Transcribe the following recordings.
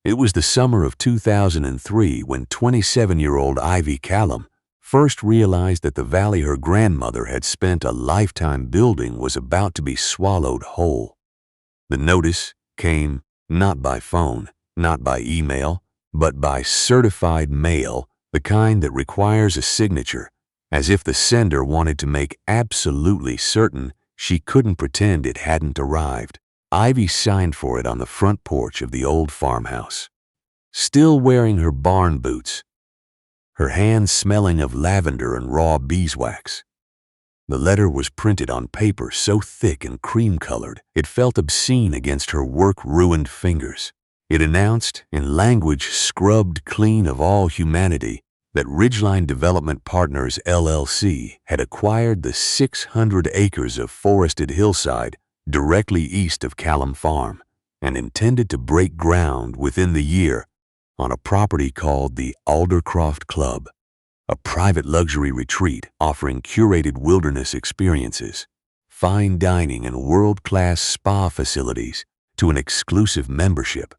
It was the summer of 2003 when 27-year-old Ivy Callum first realized that the valley her grandmother had spent a lifetime building was about to be swallowed whole. The notice came not by phone, not by email, but by certified mail, the kind that requires a signature, as if the sender wanted to make absolutely certain she couldn't pretend it hadn't arrived. Ivy signed for it on the front porch of the old farmhouse, still wearing her barn boots, her hands smelling of lavender and raw beeswax. The letter was printed on paper so thick and cream-colored it felt obscene against her work-ruined fingers. It announced, in language scrubbed clean of all humanity, that Ridgeline Development Partners LLC had acquired the 600 acres of forested hillside directly east of Callum Farm and intended to break ground within the year on a property called the Aldercroft Club, a private luxury retreat offering curated wilderness experiences, fine dining, and world-class spa facilities to an exclusive membership.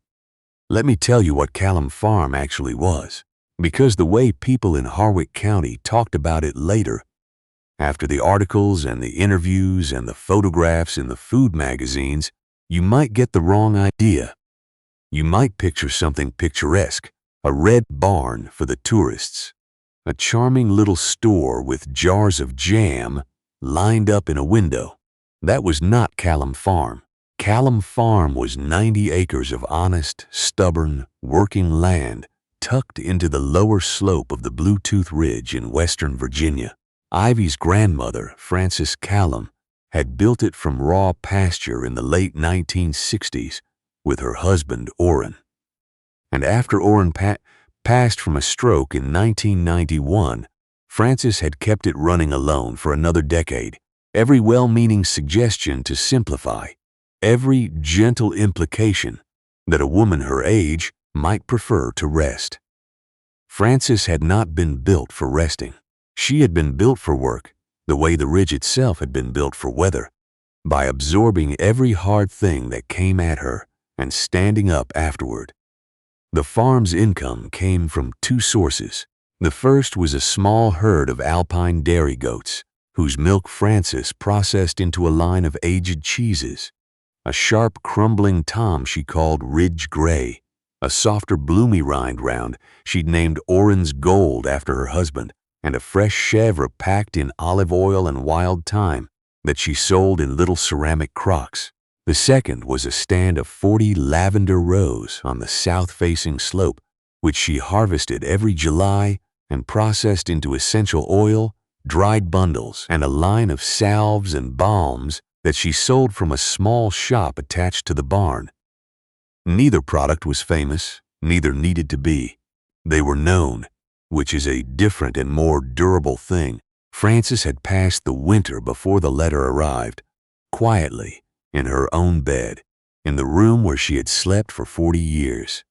Let me tell you what Callum Farm actually was, because the way people in Harwick County talked about it later, after the articles and the interviews and the photographs in the food magazines, you might get the wrong idea. You might picture something picturesque, a red barn for the tourists, a charming little store with jars of jam lined up in a window. That was not Callum Farm. Callum Farm was 90 acres of honest, stubborn, working land tucked into the lower slope of the Bluetooth Ridge in western Virginia. Ivy's grandmother, Frances Callum, had built it from raw pasture in the late 1960s with her husband, Orrin. And after Orrin passed from a stroke in 1991, Frances had kept it running alone for another decade. Every well-meaning suggestion to simplify, every gentle implication that a woman her age might prefer to rest. Frances had not been built for resting. She had been built for work, the way the ridge itself had been built for weather, by absorbing every hard thing that came at her and standing up afterward. The farm's income came from two sources. The first was a small herd of alpine dairy goats, whose milk Frances processed into a line of aged cheeses, a sharp, crumbling tom she called Ridge Gray, a softer, bloomy rind round she'd named Orrin's Gold after her husband, and a fresh chèvre packed in olive oil and wild thyme that she sold in little ceramic crocks. The second was a stand of 40 lavender rows on the south-facing slope, which she harvested every July and processed into essential oil, dried bundles, and a line of salves and balms that she sold from a small shop attached to the barn. Neither product was famous, neither needed to be. They were known, which is a different and more durable thing. Frances had passed the winter before the letter arrived, quietly, in her own bed, in the room where she had slept for 40 years.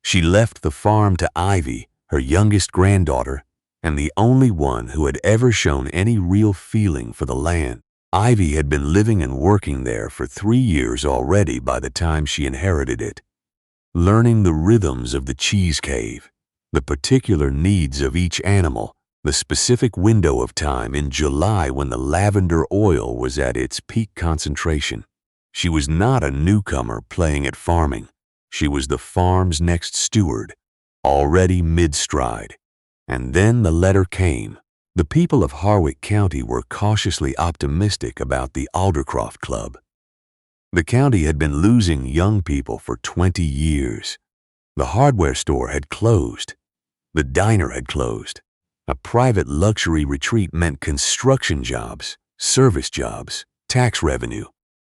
She left the farm to Ivy, her youngest granddaughter, and the only one who had ever shown any real feeling for the land. Ivy had been living and working there for 3 years already by the time she inherited it, learning the rhythms of the cheese cave, the particular needs of each animal, the specific window of time in July when the lavender oil was at its peak concentration. She was not a newcomer playing at farming. She was the farm's next steward, already mid-stride. And then the letter came. The people of Harwick County were cautiously optimistic about the Aldercroft Club. The county had been losing young people for 20 years. The hardware store had closed. The diner had closed. A private luxury retreat meant construction jobs, service jobs, tax revenue.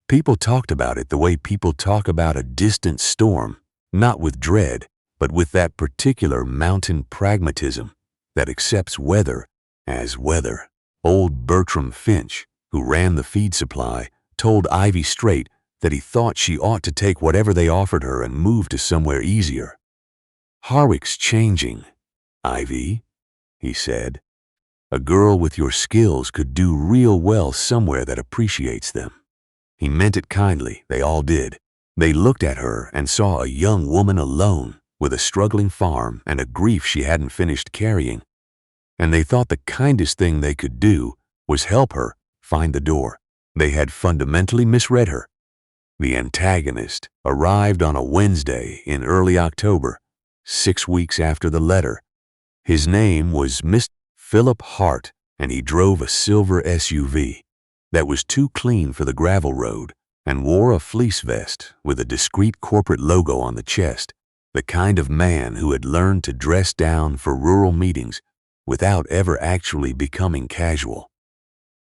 People talked about it the way people talk about a distant storm, not with dread, but with that particular mountain pragmatism that accepts weather as weather. Old Bertram Finch, who ran the feed supply, told Ivy straight that he thought she ought to take whatever they offered her and move to somewhere easier. "Harwick's changing, Ivy," he said. "A girl with your skills could do real well somewhere that appreciates them." He meant it kindly, they all did. They looked at her and saw a young woman alone with a struggling farm and a grief she hadn't finished carrying, and they thought the kindest thing they could do was help her find the door. They had fundamentally misread her. The antagonist arrived on a Wednesday in early October, 6 weeks after the letter. His name was Mr. Philip Hart, and he drove a silver SUV that was too clean for the gravel road and wore a fleece vest with a discreet corporate logo on the chest, the kind of man who had learned to dress down for rural meetings without ever actually becoming casual.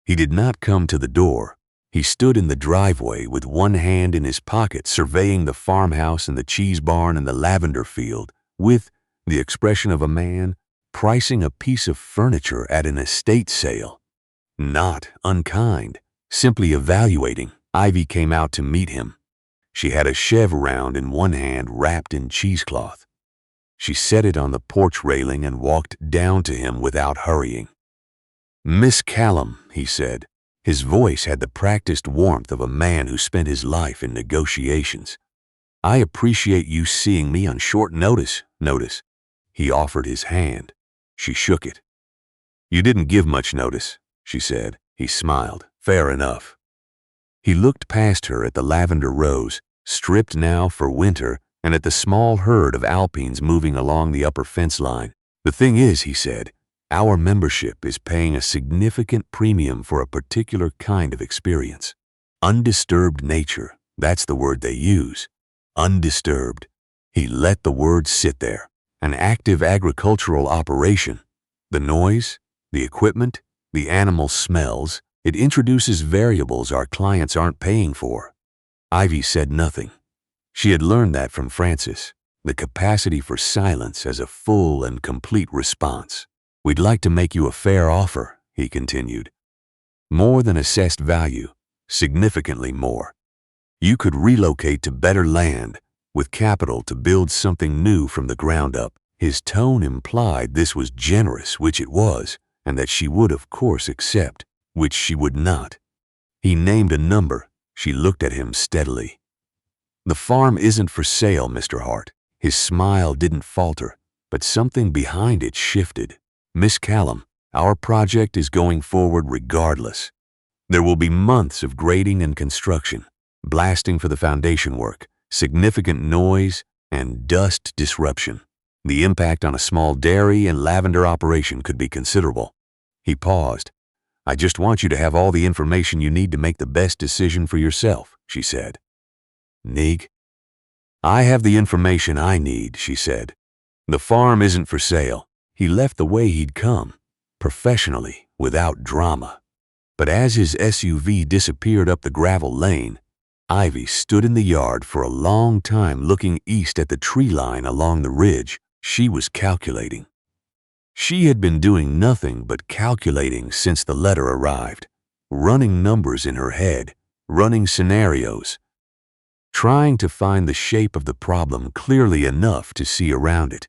He did not come to the door. He stood in the driveway with one hand in his pocket, surveying the farmhouse and the cheese barn and the lavender field with the expression of a man pricing a piece of furniture at an estate sale. Not unkind, simply evaluating. Ivy came out to meet him. She had a Chev round in one hand wrapped in cheesecloth. She set it on the porch railing and walked down to him without hurrying. "Miss Callum," he said. His voice had the practiced warmth of a man who spent his life in negotiations. "I appreciate you seeing me on short notice." He offered his hand. She shook it. "You didn't give much notice," she said. He smiled. "Fair enough." He looked past her at the lavender rows, stripped now for winter, and at the small herd of alpines moving along the upper fence line. "The thing is," he said, "our membership is paying a significant premium for a particular kind of experience. Undisturbed nature, that's the word they use. Undisturbed." He let the word sit there. An active agricultural operation. The noise, the equipment, the animal smells, it introduces variables our clients aren't paying for. Ivy said nothing. She had learned that from Francis, the capacity for silence as a full and complete response. "We'd like to make you a fair offer," he continued. "More than assessed value, significantly more. You could relocate to better land, with capital to build something new from the ground up." His tone implied this was generous, which it was, and that she would of course accept, which she would not. He named a number. She looked at him steadily. "The farm isn't for sale, Mr. Hart." His smile didn't falter, but something behind it shifted. "Miss Callum, our project is going forward regardless. There will be months of grading and construction, blasting for the foundation work, significant noise, and dust disruption. The impact on a small dairy and lavender operation could be considerable." He paused. "I just want you to have all the information you need to make the best decision for yourself," she said. "Nig?" "I have the information I need," she said. "The farm isn't for sale." He left the way he'd come, professionally, without drama. But as his SUV disappeared up the gravel lane, Ivy stood in the yard for a long time looking east at the tree line along the ridge. She was calculating. She had been doing nothing but calculating since the letter arrived, running numbers in her head, running scenarios, trying to find the shape of the problem clearly enough to see around it.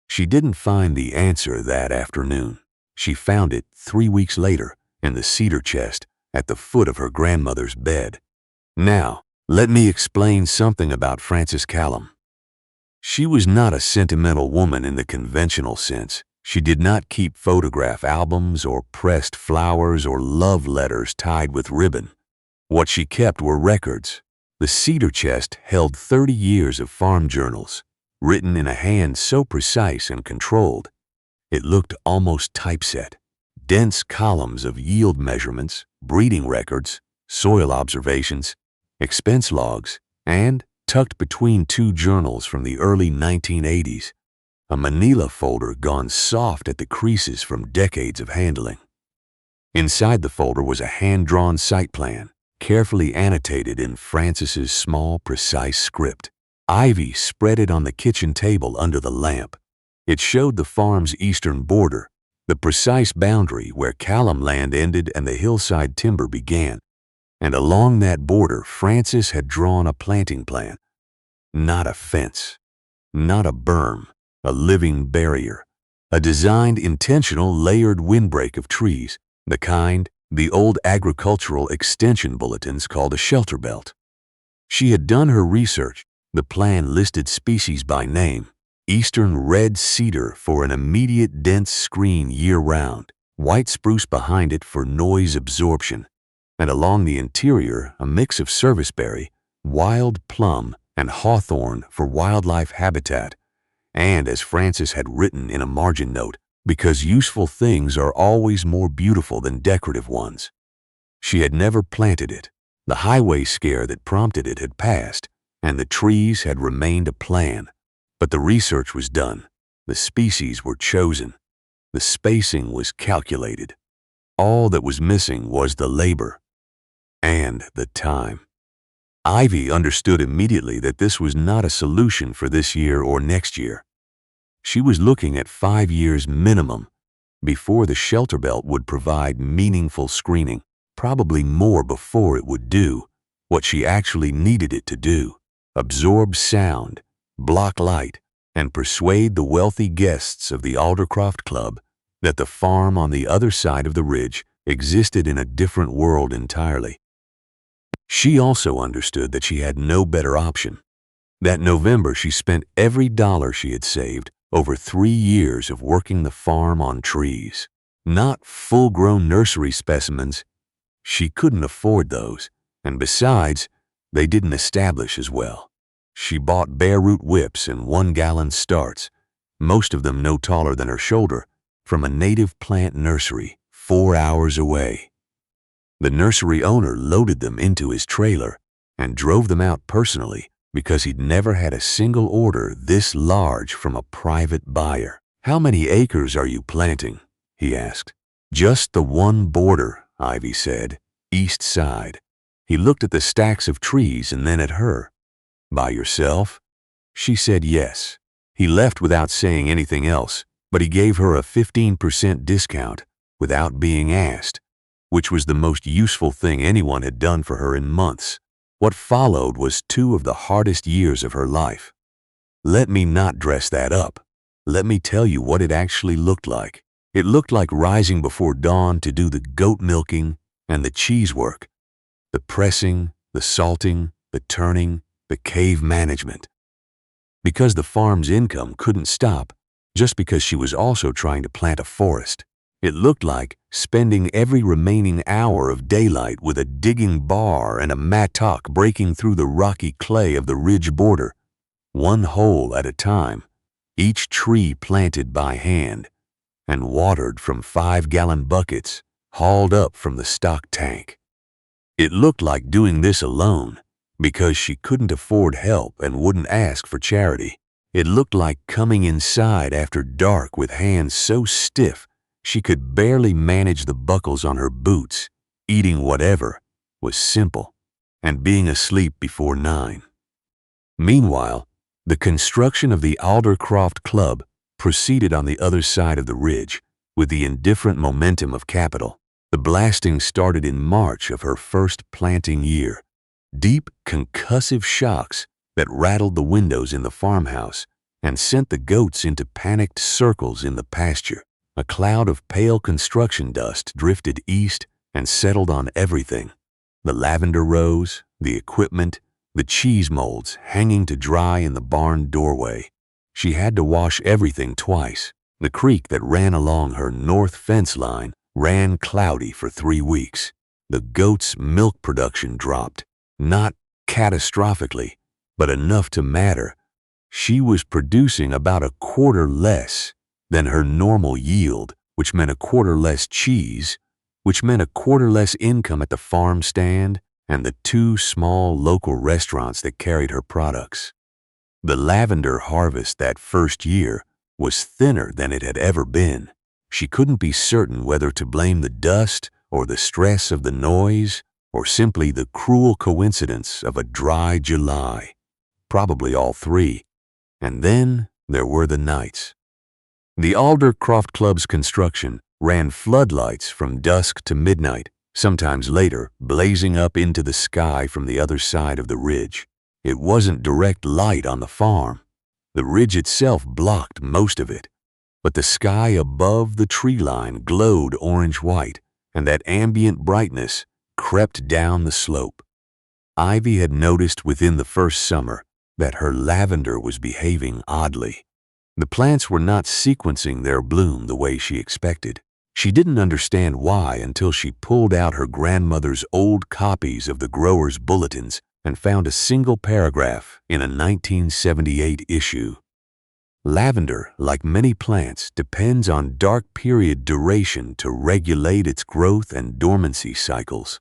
She didn't find the answer that afternoon. She found it 3 weeks later in the cedar chest at the foot of her grandmother's bed. Now, let me explain something about Frances Callum. She was not a sentimental woman in the conventional sense. She did not keep photograph albums or pressed flowers or love letters tied with ribbon. What she kept were records. The cedar chest held 30 years of farm journals, written in a hand so precise and controlled, it looked almost typeset. Dense columns of yield measurements, breeding records, soil observations, expense logs, and, tucked between 2 journals from the early 1980s, a manila folder gone soft at the creases from decades of handling. Inside the folder was a hand-drawn site plan, carefully annotated in Frances's small, precise script. Ivy spread it on the kitchen table under the lamp. It showed the farm's eastern border, the precise boundary where Callum land ended and the hillside timber began. And along that border, Frances had drawn a planting plan. Not a fence, not a berm, a living barrier, a designed intentional layered windbreak of trees, the kind the old agricultural extension bulletins called a shelter belt. She had done her research. The plan listed species by name: eastern red cedar for an immediate dense screen year-round, white spruce behind it for noise absorption, and along the interior a mix of serviceberry, wild plum, and hawthorn for wildlife habitat. And as Frances had written in a margin note, because useful things are always more beautiful than decorative ones. She had never planted it. The highway scare that prompted it had passed, and the trees had remained a plan. But the research was done. The species were chosen. The spacing was calculated. All that was missing was the labor and the time. Ivy understood immediately that this was not a solution for this year or next year. She was looking at 5 years minimum before the shelter belt would provide meaningful screening, probably more before it would do what she actually needed it to do: absorb sound, block light, and persuade the wealthy guests of the Aldercroft Club that the farm on the other side of the ridge existed in a different world entirely. She also understood that she had no better option. That November she spent every dollar she had saved over 3 years of working the farm on trees. Not full-grown nursery specimens. She couldn't afford those, and besides, they didn't establish as well. She bought bare root whips and 1-gallon starts, most of them no taller than her shoulder, from a native plant nursery 4 hours away. The nursery owner loaded them into his trailer and drove them out personally because he'd never had a single order this large from a private buyer. "How many acres are you planting?" he asked. "Just the one border," Ivy said, "east side." He looked at the stacks of trees and then at her. "By yourself?" She said yes. He left without saying anything else, but he gave her a 15% discount without being asked, which was the most useful thing anyone had done for her in months. What followed was 2 of the hardest years of her life. Let me not dress that up. Let me tell you what it actually looked like. It looked like rising before dawn to do the goat milking and the cheese work, the pressing, the salting, the turning, the cave management. Because the farm's income couldn't stop just because she was also trying to plant a forest. It looked like spending every remaining hour of daylight with a digging bar and a mattock breaking through the rocky clay of the ridge border, one hole at a time, each tree planted by hand, and watered from 5-gallon buckets hauled up from the stock tank. It looked like doing this alone because she couldn't afford help and wouldn't ask for charity. It looked like coming inside after dark with hands so stiff she could barely manage the buckles on her boots, eating whatever was simple, and being asleep before 9. Meanwhile, the construction of the Aldercroft Club proceeded on the other side of the ridge with the indifferent momentum of capital. The blasting started in March of her first planting year. Deep, concussive shocks that rattled the windows in the farmhouse and sent the goats into panicked circles in the pasture. A cloud of pale construction dust drifted east and settled on everything: the lavender rows, the equipment, the cheese molds hanging to dry in the barn doorway. She had to wash everything twice. The creek that ran along her north fence line ran cloudy for 3 weeks. The goats' milk production dropped, not catastrophically, but enough to matter. She was producing about a quarter less than her normal yield, which meant a quarter less cheese, which meant a quarter less income at the farm stand and the 2 small local restaurants that carried her products. The lavender harvest that first year was thinner than it had ever been. She couldn't be certain whether to blame the dust or the stress of the noise or simply the cruel coincidence of a dry July. Probably all 3. And then there were the nights. The Aldercroft Club's construction ran floodlights from dusk to midnight, sometimes later blazing up into the sky from the other side of the ridge. It wasn't direct light on the farm. The ridge itself blocked most of it, but the sky above the tree line glowed orange-white, and that ambient brightness crept down the slope. Ivy had noticed within the first summer that her lavender was behaving oddly. The plants were not sequencing their bloom the way she expected. She didn't understand why until she pulled out her grandmother's old copies of the growers' bulletins and found a single paragraph in a 1978 issue. Lavender, like many plants, depends on dark period duration to regulate its growth and dormancy cycles.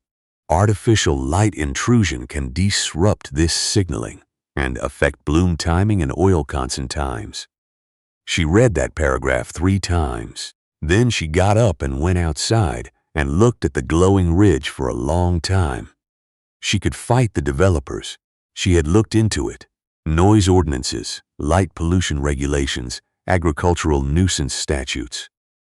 Artificial light intrusion can disrupt this signaling and affect bloom timing and oil consent times. She read that paragraph 3 times. Then she got up and went outside and looked at the glowing ridge for a long time. She could fight the developers. She had looked into it. Noise ordinances, light pollution regulations, agricultural nuisance statutes.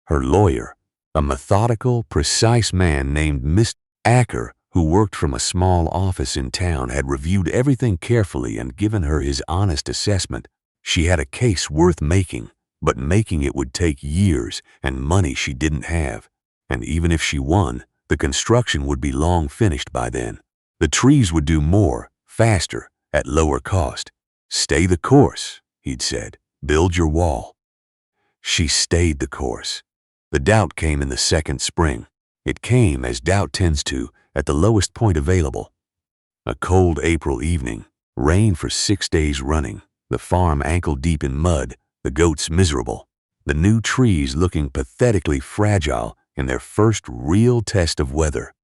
Her lawyer, a methodical, precise man named Mr. Acker, who worked from a small office in town, had reviewed everything carefully and given her his honest assessment. She had a case worth making, but making it would take years and money she didn't have. And even if she won, the construction would be long finished by then. The trees would do more, faster, at lower cost. Stay the course, he'd said. Build your wall. She stayed the course. The doubt came in the second spring. It came, as doubt tends to, at the lowest point available. A cold April evening, rain for 6 days running, the farm ankle-deep in mud, the goats miserable, the new trees looking pathetically fragile in their first real test of weather.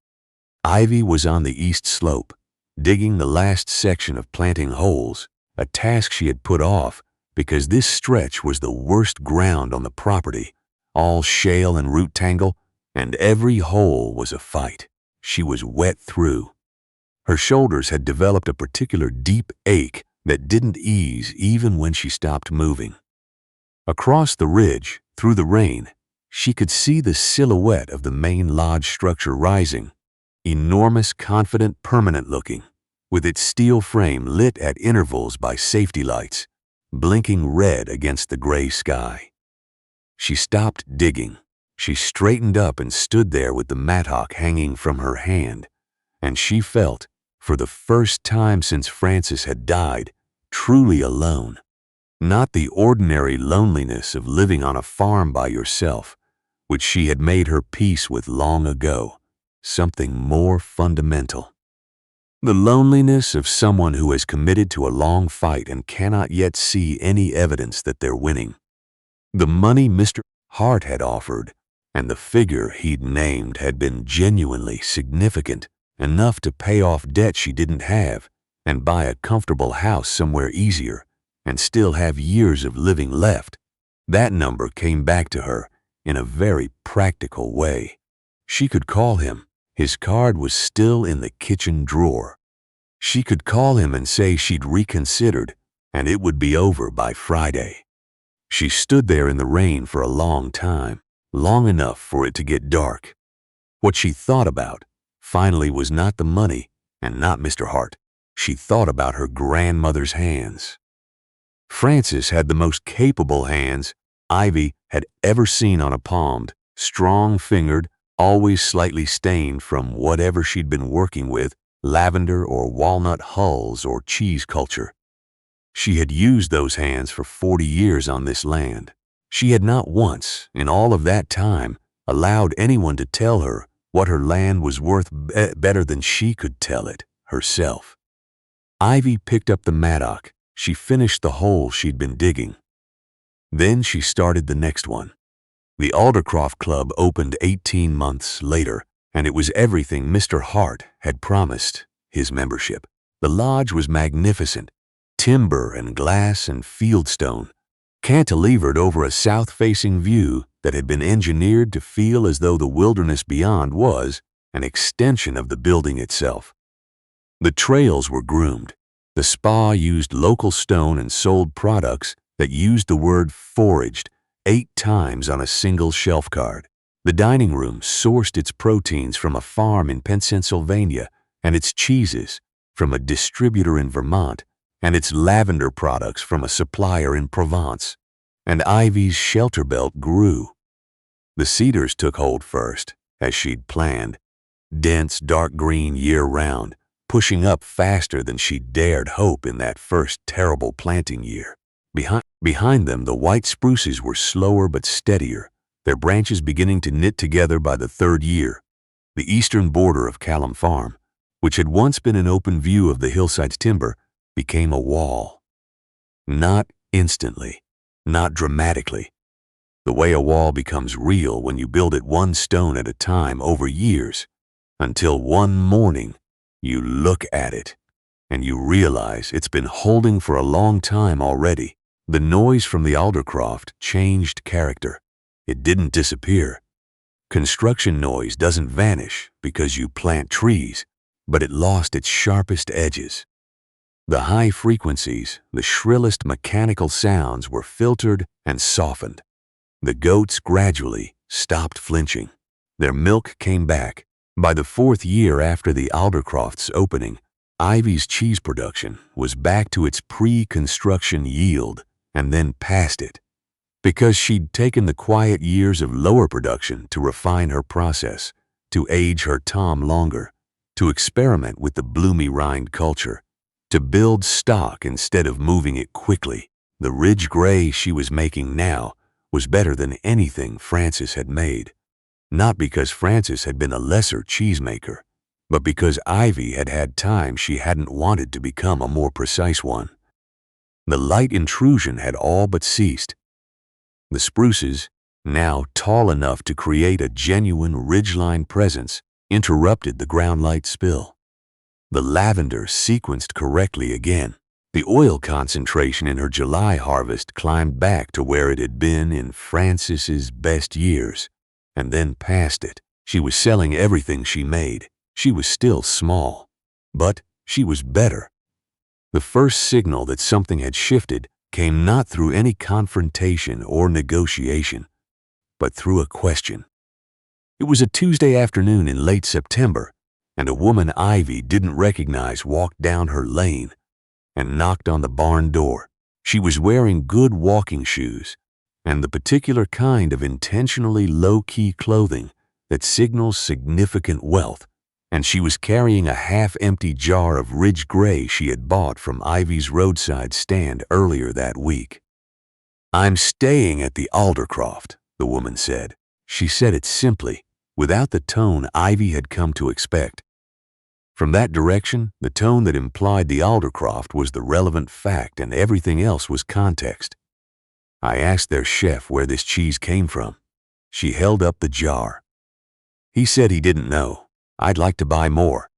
Ivy was on the east slope, digging the last section of planting holes, a task she had put off because this stretch was the worst ground on the property, all shale and root tangle, and every hole was a fight. She was wet through. Her shoulders had developed a particular deep ache that didn't ease even when she stopped moving. Across the ridge, through the rain, she could see the silhouette of the main lodge structure rising, enormous, confident, permanent-looking, with its steel frame lit at intervals by safety lights, blinking red against the gray sky. She stopped digging. She straightened up and stood there with the mattock hanging from her hand, and she felt, for the first time since Francis had died, truly alone. Not the ordinary loneliness of living on a farm by yourself, which she had made her peace with long ago, something more fundamental. The loneliness of someone who has committed to a long fight and cannot yet see any evidence that they're winning. The money Mr. Hart had offered and the figure he'd named had been genuinely significant, enough to pay off debt she didn't have and buy a comfortable house somewhere easier and still have years of living left. That number came back to her in a very practical way. She could call him. His card was still in the kitchen drawer. She could call him and say she'd reconsidered, and it would be over by Friday. She stood there in the rain for a long time, long enough for it to get dark. What she thought about, finally, was not the money and not Mr. Hart. She thought about her grandmother's hands. Frances had the most capable hands Ivy had ever seen on a palm, strong-fingered, always slightly stained from whatever she'd been working with, lavender or walnut hulls or cheese culture. She had used those hands for 40 years on this land. She had not once, in all of that time, allowed anyone to tell her what her land was worth better than she could tell it herself. Ivy picked up the mattock. She finished the hole she'd been digging. Then she started the next one. The Aldercroft Club opened 18 months later, and it was everything Mr. Hart had promised his membership. The lodge was magnificent, timber and glass and fieldstone, cantilevered over a south-facing view that had been engineered to feel as though the wilderness beyond was an extension of the building itself. The trails were groomed. The spa used local stone and sold products that used the word foraged 8 times on a single shelf card. The dining room sourced its proteins from a farm in Pennsylvania and its cheeses from a distributor in Vermont and its lavender products from a supplier in Provence. And Ivy's shelter belt grew. The cedars took hold first, as she'd planned, dense dark green year-round, pushing up faster than she dared hope in that first terrible planting year. Behind them, the white spruces were slower but steadier, their branches beginning to knit together by the third year. The eastern border of Callum Farm, which had once been an open view of the hillside's timber, became a wall. Not instantly, not dramatically. The way a wall becomes real when you build it one stone at a time over years, until one morning you look at it and you realize it's been holding for a long time already. The noise from the aldercroft changed character. It didn't disappear. Construction noise doesn't vanish because you plant trees, but it lost its sharpest edges. The high frequencies, the shrillest mechanical sounds were filtered and softened. The goats gradually stopped flinching. Their milk came back. By the fourth year after the aldercroft's opening, Ivy's cheese production was back to its pre-construction yield and then past it, because she'd taken the quiet years of lower production to refine her process, to age her tom longer, to experiment with the bloomy rind culture, to build stock instead of moving it quickly. The Ridge Gray she was making now was better than anything Frances had made, not because Frances had been a lesser cheesemaker, but because Ivy had had time she hadn't wanted to become a more precise one. The light intrusion had all but ceased. The spruces, now tall enough to create a genuine ridgeline presence, interrupted the ground light spill. The lavender sequenced correctly again. The oil concentration in her July harvest climbed back to where it had been in Frances's best years, and then past it. She was selling everything she made. She was still small, but she was better. The first signal that something had shifted came not through any confrontation or negotiation, but through a question. It was a Tuesday afternoon in late September, and a woman Ivy didn't recognize walked down her lane and knocked on the barn door. She was wearing good walking shoes and the particular kind of intentionally low-key clothing that signals significant wealth, and she was carrying a half-empty jar of Ridge Gray she had bought from Ivy's roadside stand earlier that week. "I'm staying at the Aldercroft," the woman said. She said it simply, without the tone Ivy had come to expect. From that direction, the tone that implied the Aldercroft was the relevant fact and everything else was context. "I asked their chef where this cheese came from." She held up the jar. "He said he didn't know. I'd like to buy more."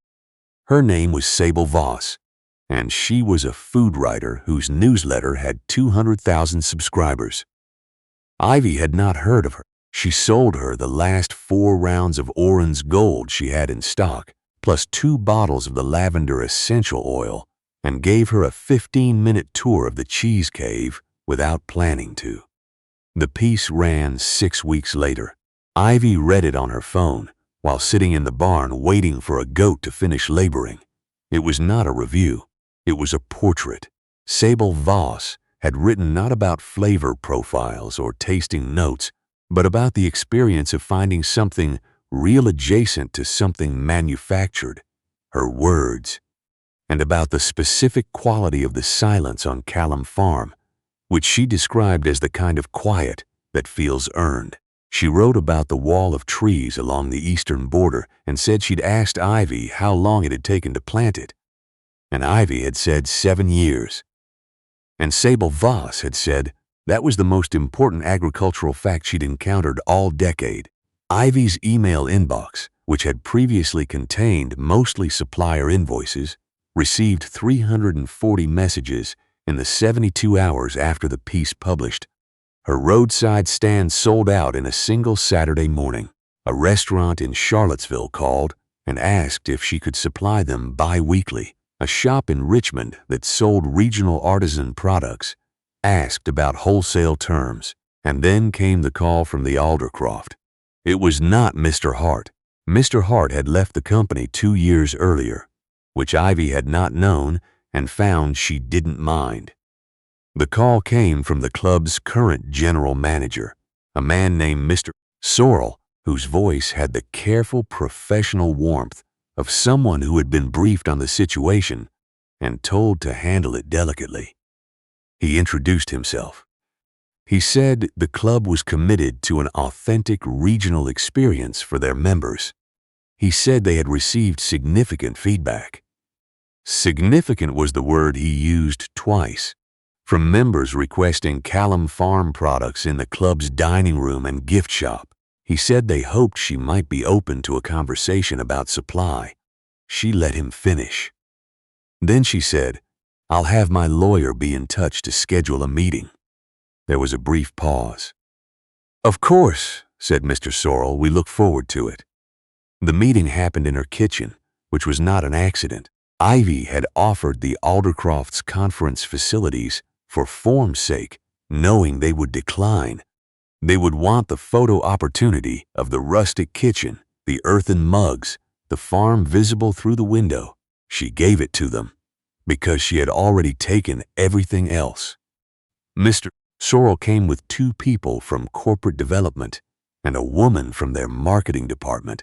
Her name was Sable Voss, and she was a food writer whose newsletter had 200,000 subscribers. Ivy had not heard of her. She sold her the last 4 rounds of Oran's Gold she had in stock, plus 2 bottles of the lavender essential oil, and gave her a 15-minute tour of the cheese cave without planning to. The piece ran 6 weeks later. Ivy read it on her phone while sitting in the barn waiting for a goat to finish laboring. It was not a review. It was a portrait. Sable Voss had written not about flavor profiles or tasting notes, but about the experience of finding something real adjacent to something manufactured, her words, and about the specific quality of the silence on Callum Farm, which she described as the kind of quiet that feels earned. She wrote about the wall of trees along the eastern border and said she'd asked Ivy how long it had taken to plant it, and Ivy had said 7 years. And Sable Voss had said that was the most important agricultural fact she'd encountered all decade. Ivy's email inbox, which had previously contained mostly supplier invoices, received 340 messages in the 72 hours after the piece published. Her roadside stand sold out in a single Saturday morning. A restaurant in Charlottesville called and asked if she could supply them bi-weekly. A shop in Richmond that sold regional artisan products asked about wholesale terms, and then came the call from the Aldercroft. It was not Mr. Hart. Mr. Hart had left the company 2 years earlier, which Ivy had not known and found she didn't mind. The call came from the club's current general manager, a man named Mr. Sorrell, whose voice had the careful professional warmth of someone who had been briefed on the situation and told to handle it delicately. He introduced himself. He said the club was committed to an authentic regional experience for their members. He said they had received significant feedback. Significant was the word he used twice, from members requesting Callum Farm products in the club's dining room and gift shop. He said they hoped she might be open to a conversation about supply. She let him finish. Then she said, "I'll have my lawyer be in touch to schedule a meeting." There was a brief pause. "Of course," said Mr. Sorrell, "we look forward to it." The meeting happened in her kitchen, which was not an accident. Ivy had offered the Aldercrofts' conference facilities for form's sake, knowing they would decline. They would want the photo opportunity of the rustic kitchen, the earthen mugs, the farm visible through the window. She gave it to them because she had already taken everything else. Mr. Sorrell came with 2 people from corporate development and a woman from their marketing department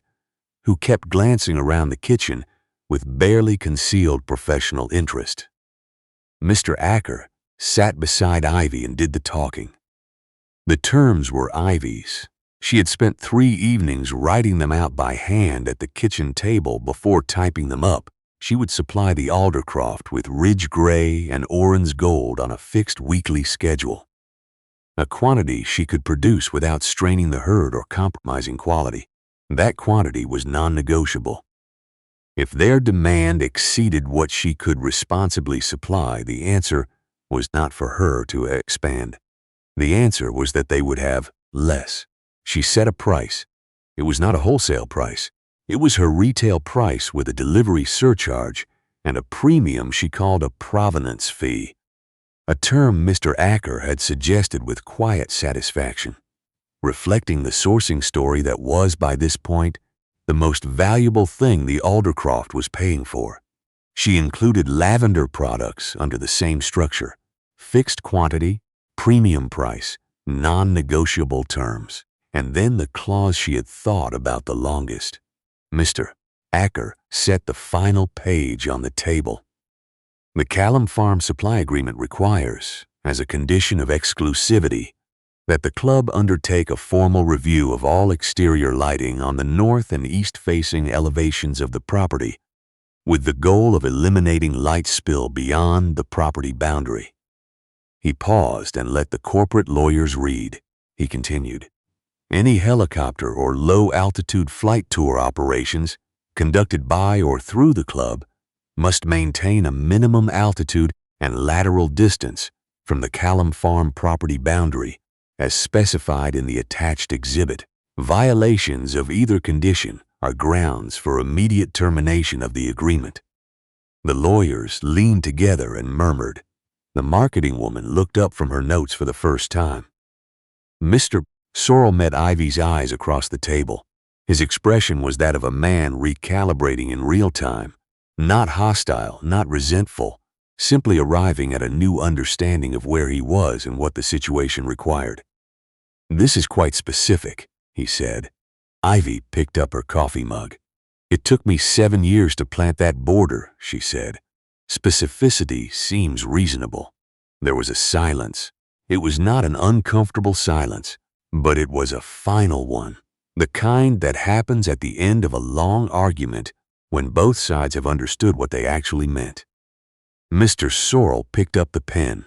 who kept glancing around the kitchen with barely concealed professional interest. Mr. Acker sat beside Ivy and did the talking. The terms were Ivy's. She had spent 3 evenings writing them out by hand at the kitchen table before typing them up. She would supply the Aldercroft with Ridge Gray and Orange Gold on a fixed weekly schedule, a quantity she could produce without straining the herd or compromising quality. That quantity was non-negotiable. If their demand exceeded what she could responsibly supply, the answer was not for her to expand. The answer was that they would have less. She set a price. It was not a wholesale price. It was her retail price with a delivery surcharge and a premium she called a provenance fee, a term Mr. Acker had suggested with quiet satisfaction, reflecting the sourcing story that was, by this point, the most valuable thing the Aldercroft was paying for. She included lavender products under the same structure, fixed quantity, premium price, non-negotiable terms, and then the clause she had thought about the longest. Mr. Acker set the final page on the table. The Callum Farm supply agreement requires, as a condition of exclusivity, that the club undertake a formal review of all exterior lighting on the north and east-facing elevations of the property, with the goal of eliminating light spill beyond the property boundary. He paused and let the corporate lawyers read. He continued, "Any helicopter or low-altitude flight tour operations conducted by or through the club must maintain a minimum altitude and lateral distance from the Callum Farm property boundary as specified in the attached exhibit. Violations of either condition are grounds for immediate termination of the agreement." The lawyers leaned together and murmured. The marketing woman looked up from her notes for the first time. Mr. Sorrell met Ivy's eyes across the table. His expression was that of a man recalibrating in real time, not hostile, not resentful, simply arriving at a new understanding of where he was and what the situation required. "This is quite specific," he said. Ivy picked up her coffee mug. "It took me 7 years to plant that border," she said. "Specificity seems reasonable." There was a silence. It was not an uncomfortable silence, but it was a final one, the kind that happens at the end of a long argument when both sides have understood what they actually meant. Mr. Sorrell picked up the pen.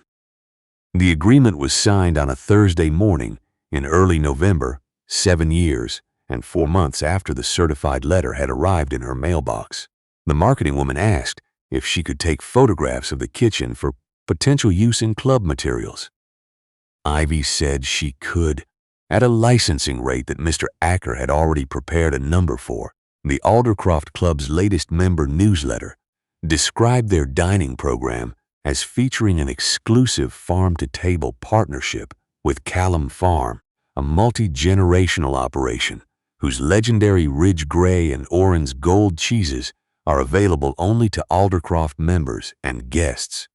The agreement was signed on a Thursday morning in early November, 7 years and 4 months after the certified letter had arrived in her mailbox. The marketing woman asked if she could take photographs of the kitchen for potential use in club materials. Ivy said she could, at a licensing rate that Mr. Acker had already prepared a number for. The Aldercroft Club's latest member newsletter described their dining program as featuring an exclusive farm-to-table partnership with Callum Farm, a multi-generational operation whose legendary Ridge Gray and Orange Gold cheeses are available only to Aldercroft members and guests.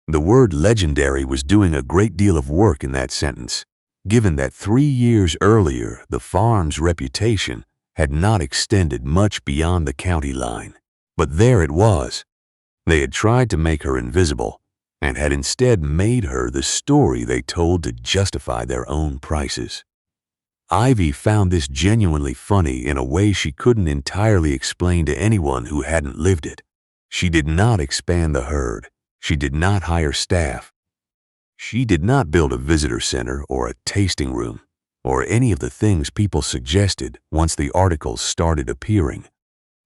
The word legendary was doing a great deal of work in that sentence, given that 3 years earlier the farm's reputation had not extended much beyond the county line. But there it was. They had tried to make her invisible and had instead made her the story they told to justify their own prices. Ivy found this genuinely funny in a way she couldn't entirely explain to anyone who hadn't lived it. She did not expand the herd. She did not hire staff. She did not build a visitor center or a tasting room or any of the things people suggested once the articles started appearing.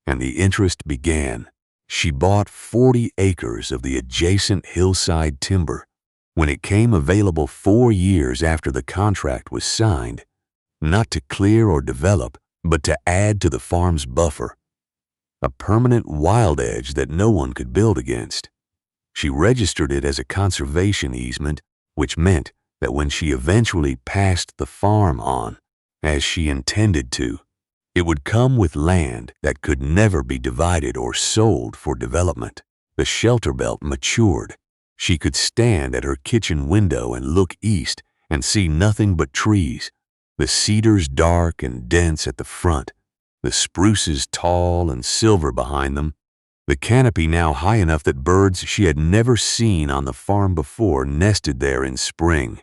And the interest began. She bought 40 acres of the adjacent hillside timber. When it came available 4 years after the contract was signed, not to clear or develop, but to add to the farm's buffer, a permanent wild edge that no one could build against. She registered it as a conservation easement, which meant that when she eventually passed the farm on, as she intended to, it would come with land that could never be divided or sold for development. The shelter belt matured. She could stand at her kitchen window and look east and see nothing but trees, the cedars dark and dense at the front, the spruces tall and silver behind them, the canopy now high enough that birds she had never seen on the farm before nested there in spring.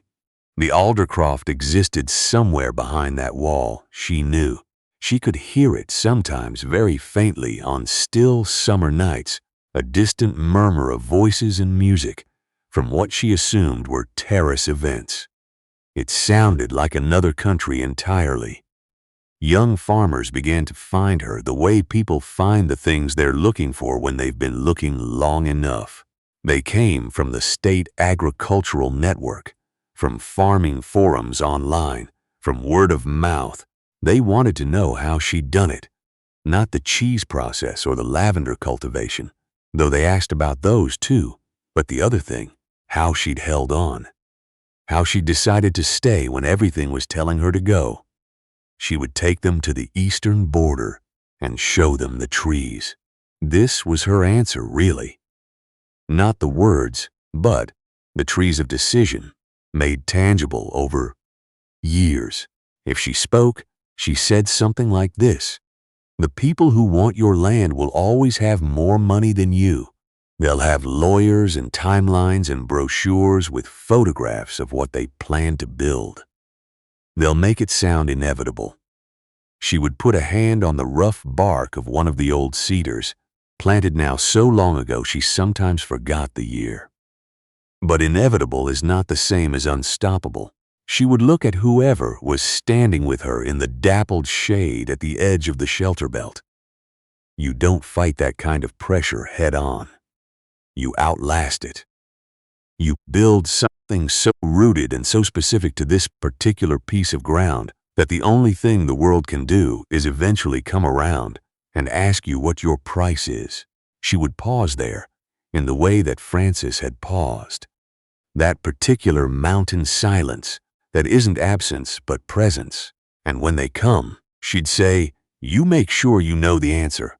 The aldercroft existed somewhere behind that wall, she knew. She could hear it sometimes very faintly on still summer nights, a distant murmur of voices and music from what she assumed were terrace events. It sounded like another country entirely. Young farmers began to find her the way people find the things they're looking for when they've been looking long enough. They came from the state agricultural network, from farming forums online, from word of mouth. They wanted to know how she'd done it, not the cheese process or the lavender cultivation, though they asked about those too, but the other thing, how she'd held on, how she decided to stay when everything was telling her to go. She would take them to the eastern border and show them the trees. This was her answer, really. Not the words, but the trees of decision, made tangible over years. If she spoke, she said something like this: "The people who want your land will always have more money than you. They'll have lawyers and timelines and brochures with photographs of what they plan to build. They'll make it sound inevitable." She would put a hand on the rough bark of one of the old cedars, planted now so long ago she sometimes forgot the year. But inevitable is not the same as unstoppable. She would look at whoever was standing with her in the dappled shade at the edge of the shelter belt. You don't fight that kind of pressure head on. You outlast it. You build something so rooted and so specific to this particular piece of ground that the only thing the world can do is eventually come around and ask you what your price is. She would pause there, in the way that Francis had paused. That particular mountain silence that isn't absence but presence. And when they come, she'd say, "You make sure you know the answer.